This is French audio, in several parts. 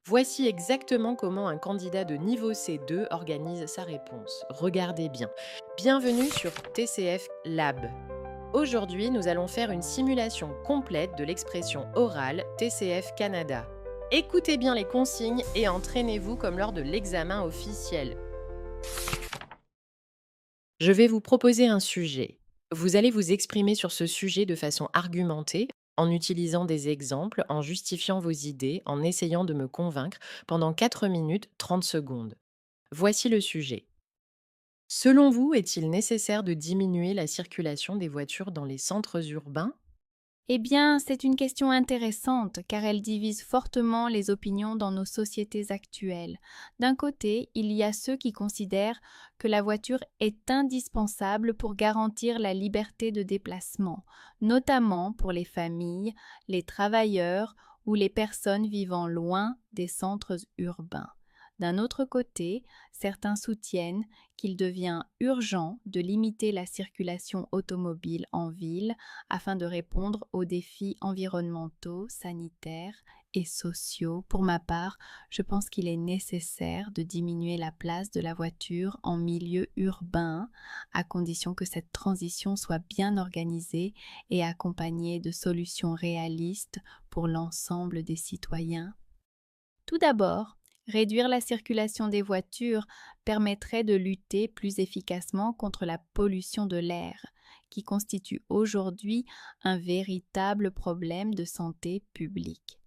Voici exactement comment un candidat de niveau C2 organise sa réponse. Regardez bien. Bienvenue sur TCF Lab. Aujourd'hui, nous allons faire une simulation complète de l'expression orale TCF Canada. Écoutez bien les consignes et entraînez-vous comme lors de l'examen officiel. Je vais vous proposer un sujet. Vous allez vous exprimer sur ce sujet de façon argumentée, en utilisant des exemples, en justifiant vos idées, en essayant de me convaincre pendant 4 minutes 30 secondes. Voici le sujet. Selon vous, est-il nécessaire de diminuer la circulation des voitures dans les centres urbains? Eh bien, c'est une question intéressante car elle divise fortement les opinions dans nos sociétés actuelles. D'un côté, il y a ceux qui considèrent que la voiture est indispensable pour garantir la liberté de déplacement, notamment pour les familles, les travailleurs ou les personnes vivant loin des centres urbains. D'un autre côté, certains soutiennent qu'il devient urgent de limiter la circulation automobile en ville afin de répondre aux défis environnementaux, sanitaires et sociaux. Pour ma part, je pense qu'il est nécessaire de diminuer la place de la voiture en milieu urbain, à condition que cette transition soit bien organisée et accompagnée de solutions réalistes pour l'ensemble des citoyens. Tout d'abord, réduire la circulation des voitures permettrait de lutter plus efficacement contre la pollution de l'air, qui constitue aujourd'hui un véritable problème de santé publique.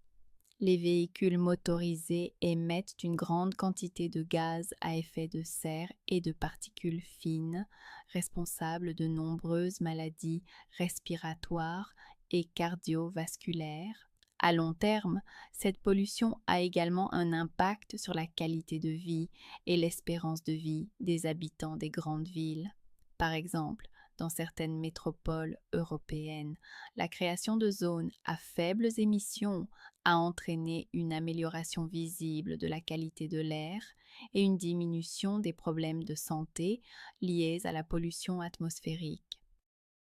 Les véhicules motorisés émettent une grande quantité de gaz à effet de serre et de particules fines, responsables de nombreuses maladies respiratoires et cardiovasculaires. À long terme, cette pollution a également un impact sur la qualité de vie et l'espérance de vie des habitants des grandes villes. Par exemple, dans certaines métropoles européennes, la création de zones à faibles émissions a entraîné une amélioration visible de la qualité de l'air et une diminution des problèmes de santé liés à la pollution atmosphérique.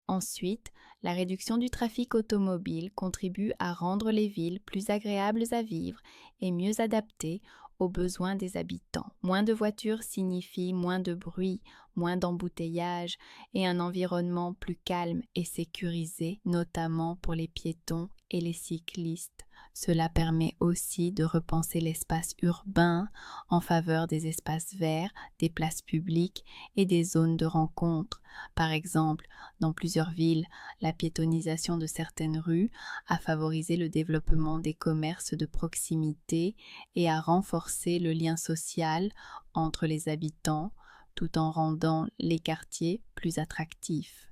Ensuite, la réduction du trafic automobile contribue à rendre les villes plus agréables à vivre et mieux adaptées aux besoins des habitants. Moins de voitures signifie moins de bruit, moins d'embouteillages et un environnement plus calme et sécurisé, notamment pour les piétons et les cyclistes. Cela permet aussi de repenser l'espace urbain en faveur des espaces verts, des places publiques et des zones de rencontre. Par exemple, dans plusieurs villes, la piétonisation de certaines rues a favorisé le développement des commerces de proximité et a renforcé le lien social entre les habitants, tout en rendant les quartiers plus attractifs.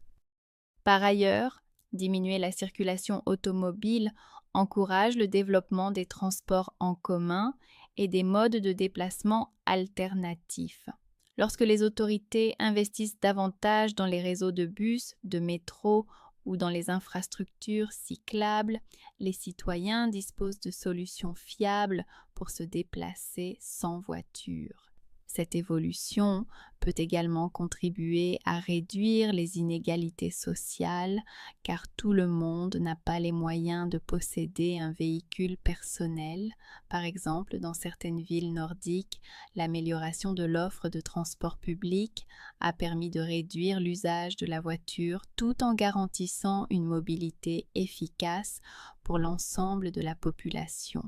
Par ailleurs, diminuer la circulation automobile encourage le développement des transports en commun et des modes de déplacement alternatifs. Lorsque les autorités investissent davantage dans les réseaux de bus, de métro ou dans les infrastructures cyclables, les citoyens disposent de solutions fiables pour se déplacer sans voiture. Cette évolution peut également contribuer à réduire les inégalités sociales, car tout le monde n'a pas les moyens de posséder un véhicule personnel. Par exemple, dans certaines villes nordiques, l'amélioration de l'offre de transport public a permis de réduire l'usage de la voiture tout en garantissant une mobilité efficace pour l'ensemble de la population.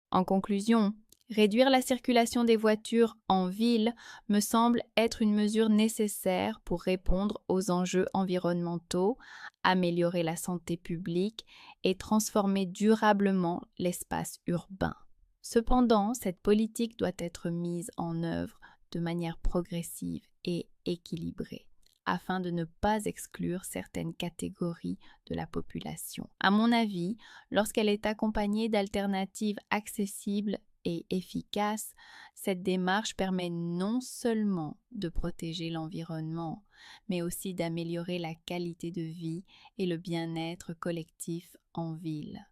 En conclusion, réduire la circulation des voitures en ville me semble être une mesure nécessaire pour répondre aux enjeux environnementaux, améliorer la santé publique et transformer durablement l'espace urbain. Cependant, cette politique doit être mise en œuvre de manière progressive et équilibrée, afin de ne pas exclure certaines catégories de la population. À mon avis, lorsqu'elle est accompagnée d'alternatives accessibles et efficaces, cette démarche permet non seulement de protéger l'environnement, mais aussi d'améliorer la qualité de vie et le bien-être collectif en ville.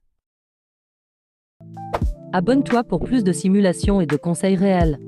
Abonne-toi pour plus de simulations et de conseils réels.